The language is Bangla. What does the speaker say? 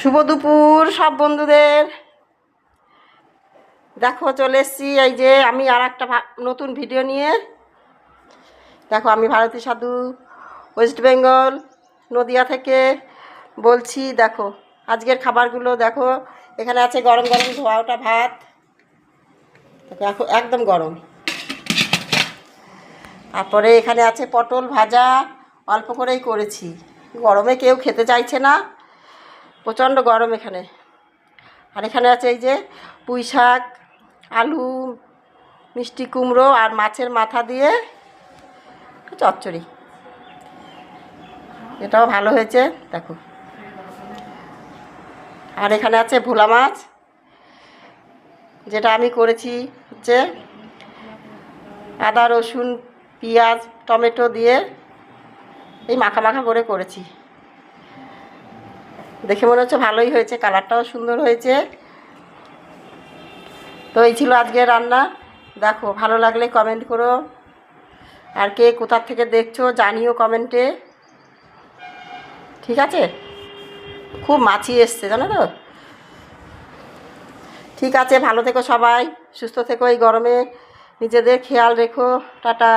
শুভ দুপুর সব বন্ধুদের। দেখো চলে এসেছি এই যে আমি আর একটা নতুন ভিডিও নিয়ে। দেখো আমি ভারতী সাধু, ওয়েস্ট বেঙ্গল, নদিয়া থেকে বলছি। দেখো আজকের খাবারগুলো দেখো, এখানে আছে গরম গরম ধোয়া ওঠা ভাত, দেখো একদম গরম। তারপরে এখানে আছে পটল ভাজা, অল্প করেই করেছি, গরমে কেউ খেতে চাইছে না, প্রচণ্ড গরম এখানে। আর এখানে আছে এই যে পুঁই শাক, আলু, মিষ্টি কুমড়ো আর মাছের মাথা দিয়ে চচ্চড়ি, এটাও ভালো হয়েছে দেখো। আর এখানে আছে ভোলা মাছ, যেটা আমি করেছি হচ্ছে আদা রসুন পেঁয়াজ টমেটো দিয়ে এই মাখা মাখা করে করেছি। দেখে মনে হচ্ছে ভালোই হয়েছে, কালারটাও সুন্দর হয়েছে। তো এই ছিল আজকে রান্না। দেখো ভালো লাগলে কমেন্ট করো, আর কে কোথা থেকে দেখছো জানিও কমেন্টে, ঠিক আছে? খুব মাছি এসছে জানো তো। ঠিক আছে, ভালো থেকো সবাই, সুস্থ থেকো, এই গরমে নিজেদের খেয়াল রেখো। টাটা।